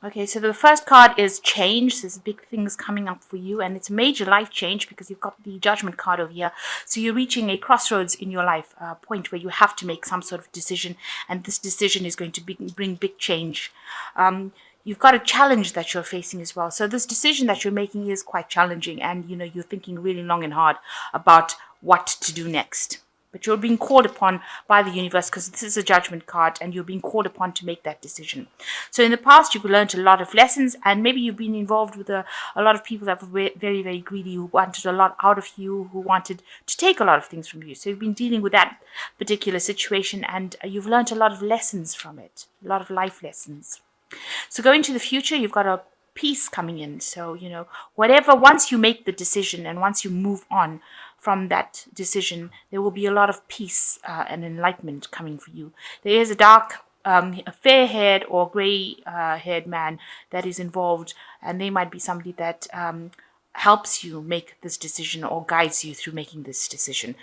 Okay, so the first card is change. There's big things coming up for you, and it's a major life change because you've got the judgment card over here. So you're reaching a crossroads in your life, a point where you have to make some sort of decision, and this decision is going to bring big change. You've got a challenge that you're facing as well. So this decision that you're making is quite challenging, and you're thinking really long and hard about what to do next. But you're being called upon by the universe because this is a judgment card and you're being called upon to make that decision. So in the past, you've learned a lot of lessons, and maybe you've been involved with a lot of people that were very, very greedy, who wanted a lot out of you, who wanted to take a lot of things from you. So you've been dealing with that particular situation, and you've learned a lot of lessons from it, a lot of life lessons. So going to the future, you've got a peace coming in. So, once you make the decision and once you move on from that decision, there will be a lot of peace and enlightenment coming for you. There is a dark, a fair-haired or grey-haired man that is involved, and they might be somebody that helps you make this decision or guides you through making this decision.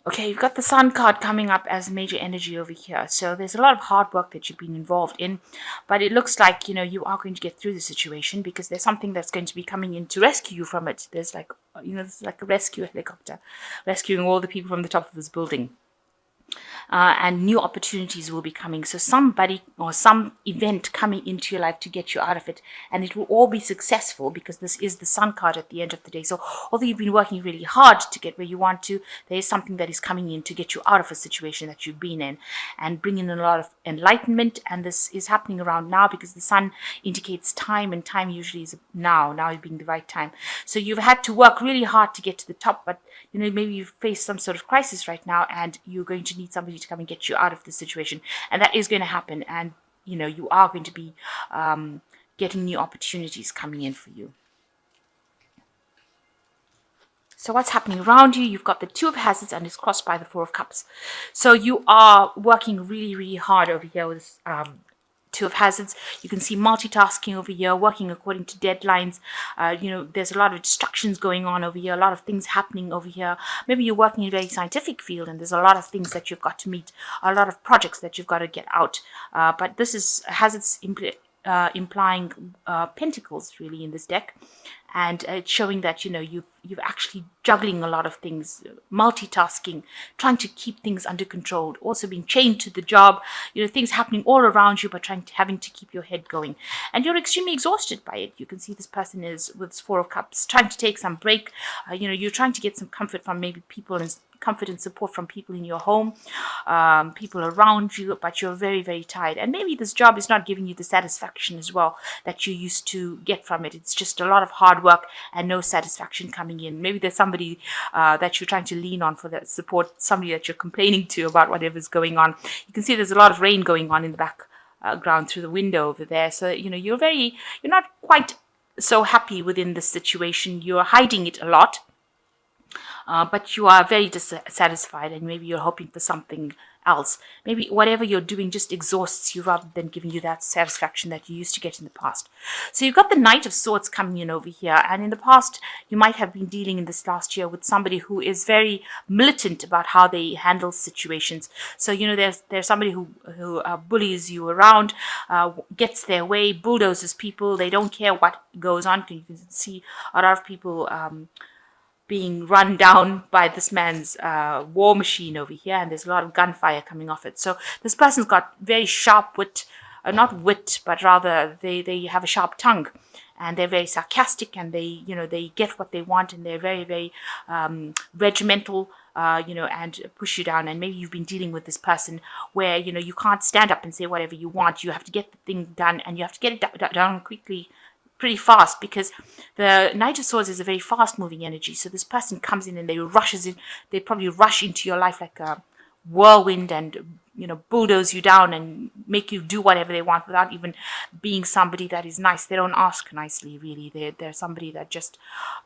Okay, you've got the Sun card coming up as major energy over here. So there's a lot of hard work that you've been involved in, but it looks like, you are going to get through the situation because there's something that's going to be coming in to rescue you from it. There's there's like a rescue helicopter rescuing all the people from the top of this building. And new opportunities will be coming. So somebody or some event coming into your life to get you out of it, and it will all be successful because this is the Sun card at the end of the day. So although you've been working really hard to get where you want to, there is something that is coming in to get you out of a situation that you've been in and bring in a lot of enlightenment. And this is happening around now because the Sun indicates time, and time usually is now being the right time. So you've had to work really hard to get to the top, but maybe you've faced some sort of crisis right now, and you're going to need somebody to come and get you out of this situation, and that is going to happen. And you are going to be getting new opportunities coming in for you. So what's happening around you? You've got the Two of Hazards, and it's crossed by the Four of Cups. So you are working really, really hard over here with Two of Hazards. You can see multitasking over here, working according to deadlines. There's a lot of distractions going on over here, a lot of things happening over here. Maybe you're working in a very scientific field and there's a lot of things that you've got to meet, a lot of projects that you've got to get out. But this is Hazards implying pentacles really in this deck, and it's showing that you've actually juggling a lot of things, multitasking, trying to keep things under control, also being chained to the job, things happening all around you, but having to keep your head going, and you're extremely exhausted by it. You can see this person is with this Four of Cups trying to take some break. You're trying to get some comfort from maybe people and comfort and support from people in your home, people around you, but you're very, very tired. And maybe this job is not giving you the satisfaction as well that you used to get from it. It's just a lot of hard work and no satisfaction coming in. Maybe there's somebody that you're trying to lean on for that support, somebody that you're complaining to about whatever's going on. You can see there's a lot of rain going on in the background through the window over there. So, you're not quite so happy within this situation. You're hiding it a lot. But you are very dissatisfied, and maybe you're hoping for something else. Maybe whatever you're doing just exhausts you rather than giving you that satisfaction that you used to get in the past. So you've got the Knight of Swords coming in over here, and in the past you might have been dealing in this last year with somebody who is very militant about how they handle situations. So there's somebody who bullies you around, gets their way, bulldozes people. They don't care what goes on. You can see a lot of people being run down by this man's war machine over here, and there's a lot of gunfire coming off it. So this person's got very sharp wit, not wit, but rather they have a sharp tongue, and they're very sarcastic, and they get what they want, and they're very, very regimental, and push you down. And maybe you've been dealing with this person where, you can't stand up and say whatever you want. You have to get the thing done, and you have to get it done quickly, pretty fast, because the Knight of Swords is a very fast moving energy. So this person comes in and they probably rush into your life like a whirlwind and bulldoze you down and make you do whatever they want without even being somebody that is nice. They don't ask nicely, really. They're somebody that just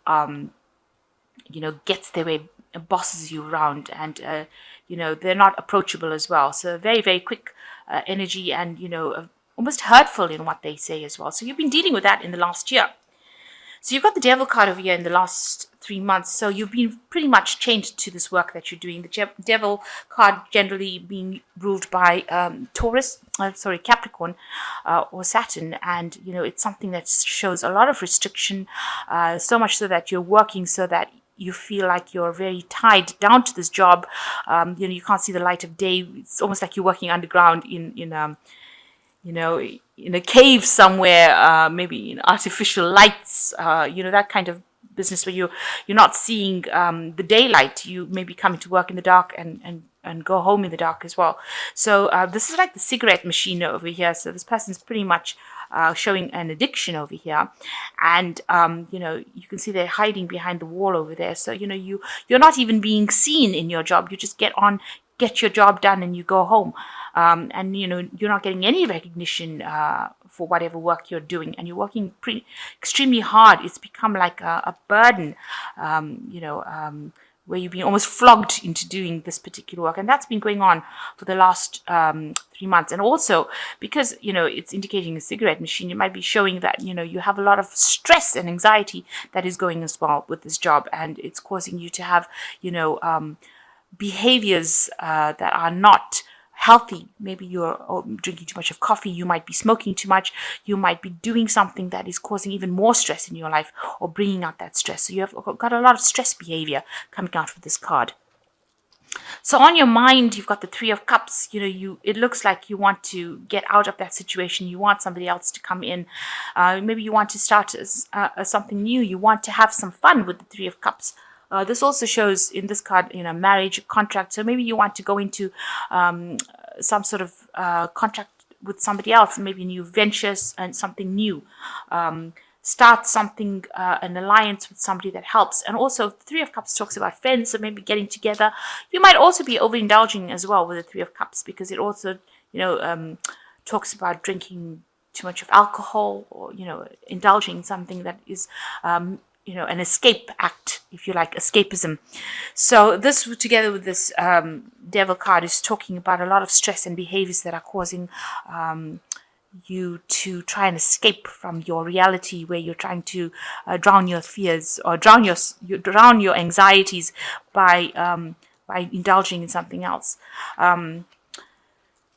gets their way, bosses you around, and they're not approachable as well. So very, very quick energy, and almost hurtful in what they say as well. So you've been dealing with that in the last year. So you've got the devil card over here in the last 3 months. So you've been pretty much chained to this work that you're doing. The devil card generally being ruled by Capricorn, or Saturn, and it's something that shows a lot of restriction, so much so that you're working so that you feel like you're very tied down to this job. You can't see the light of day. It's almost like you're working underground in a cave somewhere, maybe in artificial lights, that kind of business where you're not seeing the daylight. You may be coming to work in the dark and go home in the dark as well. So this is like the cigarette machine over here. So this person's pretty much showing an addiction over here, and you can see they're hiding behind the wall over there. So you're not even being seen in your job. You just get your job done, and you go home. And you're not getting any recognition for whatever work you're doing, and you're working extremely hard. It's become like a burden, where you've been almost flogged into doing this particular work, and that's been going on for the last 3 months. And also because it's indicating a cigarette machine, it might be showing that you have a lot of stress and anxiety that is going as well with this job, and it's causing you to have behaviors that are not healthy. Maybe you're drinking too much of coffee, you might be smoking too much, you might be doing something that is causing even more stress in your life or bringing out that stress. So you have got a lot of stress behavior coming out with this card. So on your mind, you've got the Three of Cups. It looks like you want to get out of that situation. You want somebody else to come in. Maybe you want to start something new. You want to have some fun with the Three of Cups. This also shows in this card, marriage, contract. So maybe you want to go into some sort of contract with somebody else, maybe new ventures and something new. Start something, an alliance with somebody that helps. And also, the Three of Cups talks about friends, so maybe getting together. You might also be overindulging as well with the Three of Cups, because it also, talks about drinking too much of alcohol, or indulging in something that is an escape act, if you like, escapism. So this, together with this devil card, is talking about a lot of stress and behaviors that are causing you to try and escape from your reality, where you're trying to drown your fears or drown your anxieties by indulging in something else.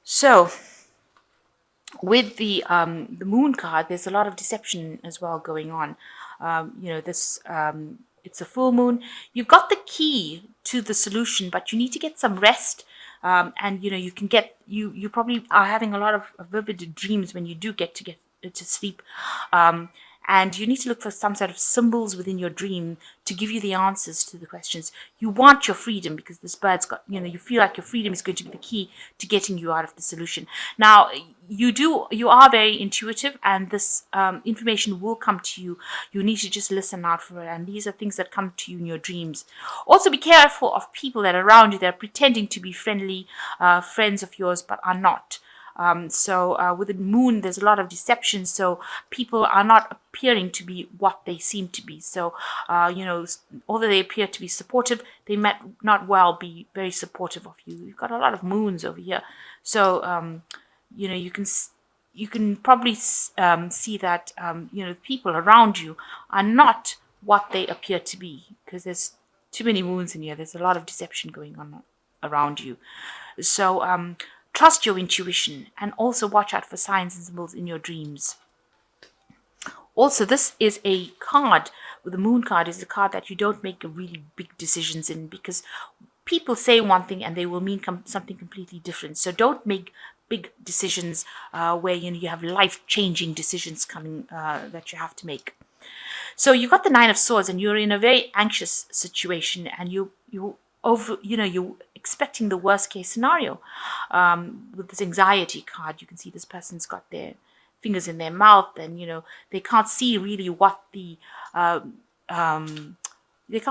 So with the moon card, there's a lot of deception as well going on. It's a full moon. You've got the key to the solution, but you need to get some rest. And you can get you probably are having a lot of vivid dreams when you do get to sleep. And you need to look for some sort of symbols within your dream to give you the answers to the questions. You want your freedom, because this bird's got, you feel like your freedom is going to be the key to getting you out of the solution. Now, you are very intuitive, and this information will come to you. You need to just listen out for it. And these are things that come to you in your dreams. Also, be careful of people that are around you that are pretending to be friendly friends of yours, but are not. So with the moon, there's a lot of deception. So people are not appearing to be what they seem to be. So, although they appear to be supportive, they might not well be very supportive of you. You've got a lot of moons over here. So, you can probably see that, people around you are not what they appear to be, because there's too many moons in here. There's a lot of deception going on around you. So, trust your intuition, and also watch out for signs and symbols in your dreams. Also, this is a card, with the moon card, is a card that you don't make really big decisions in, because people say one thing and they will mean something completely different. So don't make big decisions where you have life-changing decisions coming that you have to make. So you've got the Nine of Swords, and you're in a very anxious situation, and you're expecting the worst case scenario. With this anxiety card, you can see this person's got their fingers in their mouth, and they can't see really what they can't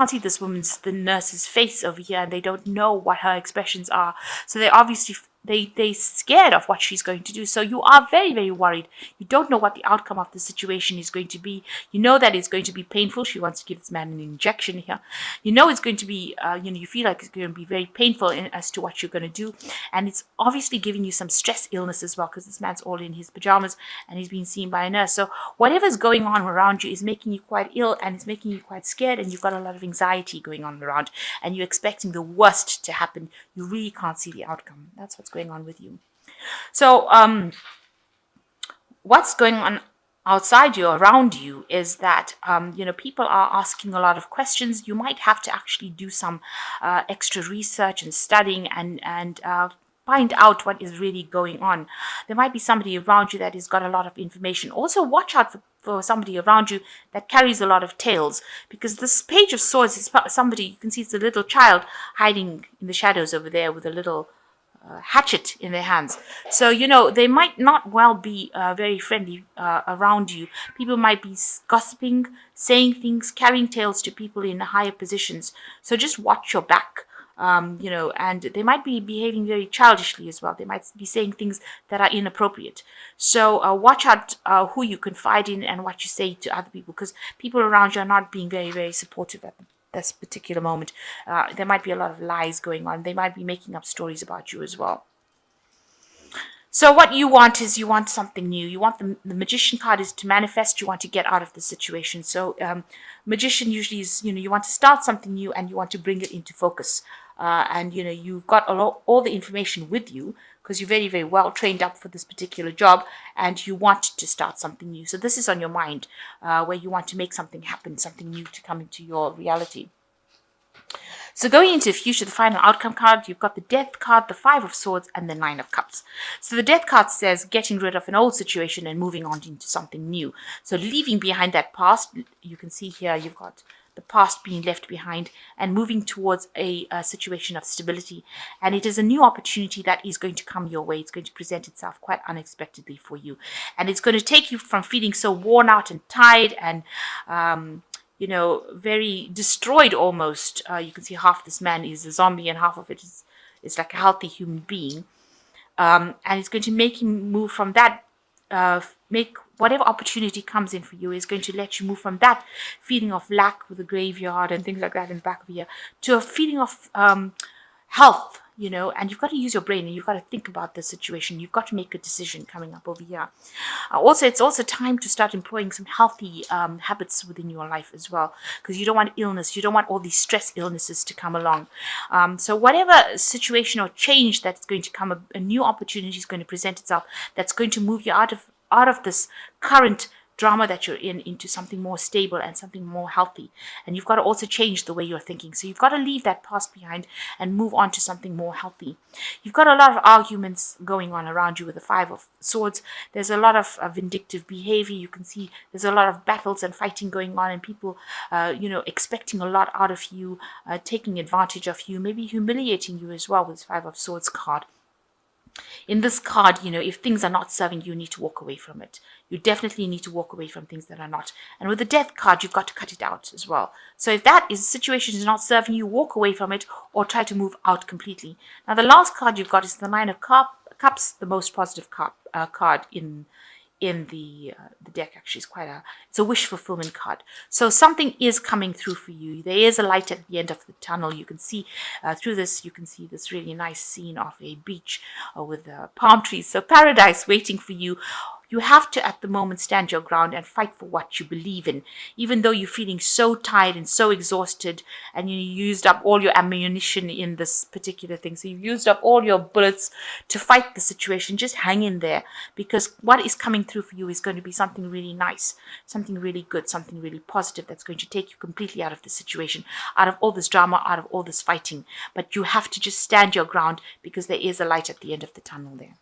see the nurse's face over here, and they don't know what her expressions are. So they're obviously they're scared of what she's going to do. So you are very, very worried. You don't know what the outcome of the situation is going to be. You know that it's going to be painful. She wants to give this man an injection here. You know it's going to be, you feel like it's going to be very painful as to what you're going to do. And it's obviously giving you some stress illness as well, because this man's all in his pajamas and he's being seen by a nurse. So whatever's going on around you is making you quite ill, and it's making you quite scared, and you've got a lot of anxiety going on around, and you're expecting the worst to happen. You really can't see the outcome. That's what's going on with you. So what's going on outside you, around you, is that people are asking a lot of questions. You might have to actually do some extra research and studying and find out what is really going on. There might be somebody around you that has got a lot of information. Also, watch out for somebody around you that carries a lot of tails, because this Page of Swords is somebody, you can see it's a little child hiding in the shadows over there with a little hatchet in their hands. So, they might not well be very friendly around you. People might be gossiping, saying things, carrying tales to people in higher positions. So just watch your back. And they might be behaving very childishly as well. They might be saying things that are inappropriate. So watch out who you confide in and what you say to other people, because people around you are not being very, very supportive at this particular moment. There might be a lot of lies going on. They might be making up stories about you as well. So what you want is, you want something new. You want the Magician card is to manifest. You want to get out of the situation. So Magician usually is, you want to start something new and you want to bring it into focus. And you've got all the information with you, because you're very, very well trained up for this particular job, and you want to start something new. So this is on your mind, where you want to make something happen, something new to come into your reality. So going into the future, the final outcome card, you've got the Death card, the Five of Swords, and the Nine of Cups. So the Death card says getting rid of an old situation and moving on into something new. So leaving behind that past. You can see here you've got the past being left behind and moving towards a situation of stability. And it is a new opportunity that is going to come your way. It's going to present itself quite unexpectedly for you. And it's going to take you from feeling so worn out and tired and very destroyed almost. You can see half this man is a zombie and half of it is like a healthy human being. And it's going to make him move from that, make whatever opportunity comes in for you is going to let you move from that feeling of lack with the graveyard and things like that in the back of here to a feeling of health, and you've got to use your brain and you've got to think about the situation. You've got to make a decision coming up over here. Also, it's also time to start employing some healthy habits within your life as well, because you don't want illness. You don't want all these stress illnesses to come along. So whatever situation or change that's going to come, a new opportunity is going to present itself that's going to move you out of this current drama that you're in into something more stable and something more healthy. And you've got to also change the way you're thinking. So you've got to leave that past behind and move on to something more healthy. You've got a lot of arguments going on around you with the Five of Swords. There's a lot of vindictive behavior. You can see there's a lot of battles and fighting going on, and people, expecting a lot out of you, taking advantage of you, maybe humiliating you as well with this Five of Swords card. In this card, if things are not serving you, you need to walk away from it. You definitely need to walk away from things that are not. And with the Death card, you've got to cut it out as well. So if that situation is not serving you, walk away from it or try to move out completely. Now, the last card you've got is the Nine of Cups, the most positive card in the deck. Actually, it's a wish fulfillment card. So something is coming through for you. There is a light at the end of the tunnel. You can see through this. You can see this really nice scene of a beach with palm trees. So paradise waiting for you. You have to, at the moment, stand your ground and fight for what you believe in, even though you're feeling so tired and so exhausted, and you used up all your ammunition in this particular thing. So you've used up all your bullets to fight the situation. Just hang in there, because what is coming through for you is going to be something really nice, something really good, something really positive that's going to take you completely out of the situation, out of all this drama, out of all this fighting. But you have to just stand your ground, because there is a light at the end of the tunnel there.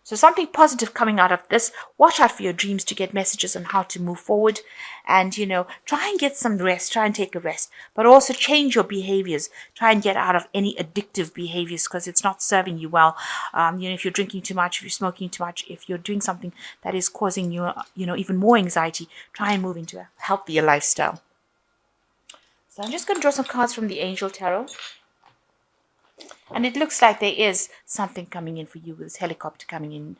So something positive coming out of this. Watch out for your dreams to get messages on how to move forward. And, try and get some rest. Try and take a rest. But also change your behaviors. Try and get out of any addictive behaviors, because it's not serving you well. If you're drinking too much, if you're smoking too much, if you're doing something that is causing you, even more anxiety, try and move into a healthier lifestyle. So I'm just going to draw some cards from the Angel Tarot. And it looks like there is something coming in for you with this helicopter coming in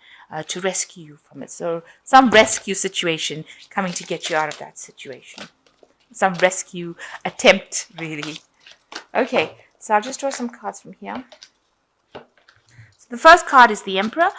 to rescue you from it. So some rescue situation coming to get you out of that situation. Some rescue attempt, really. Okay, so I'll just draw some cards from here. The first card is the Emperor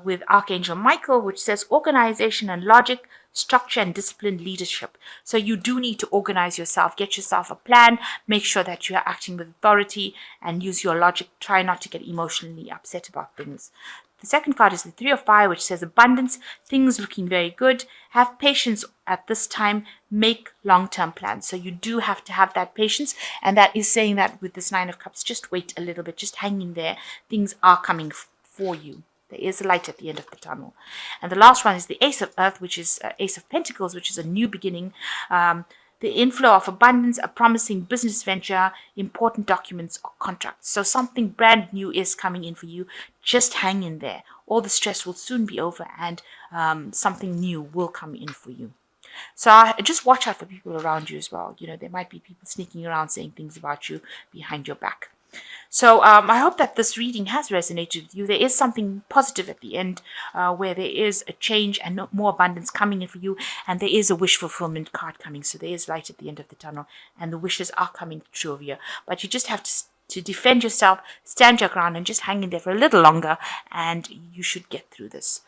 with Archangel Michael, which says organization and logic, structure and disciplined leadership. So you do need to organize yourself, get yourself a plan, make sure that you are acting with authority and use your logic. Try not to get emotionally upset about things. The second card is the Three of Fire, which says abundance, things looking very good. Have patience at this time, make long-term plans. So you do have to have that patience, and that is saying that with this Nine of Cups, just wait a little bit, just hang in there. Things are coming for you. There is a light at the end of the tunnel. And the last one is the Ace of Earth, which is Ace of Pentacles, which is a new beginning. The inflow of abundance, a promising business venture, important documents or contracts. So something brand new is coming in for you. Just hang in there. All the stress will soon be over, and something new will come in for you. So just watch out for people around you as well. You know, there might be people sneaking around saying things about you behind your back. So I hope that this reading has resonated with you. There is something positive at the end where there is a change and more abundance coming in for you. And there is a wish fulfillment card coming. So there is light at the end of the tunnel. And the wishes are coming true of you. But you just have to defend yourself, stand your ground, and just hang in there for a little longer. And you should get through this.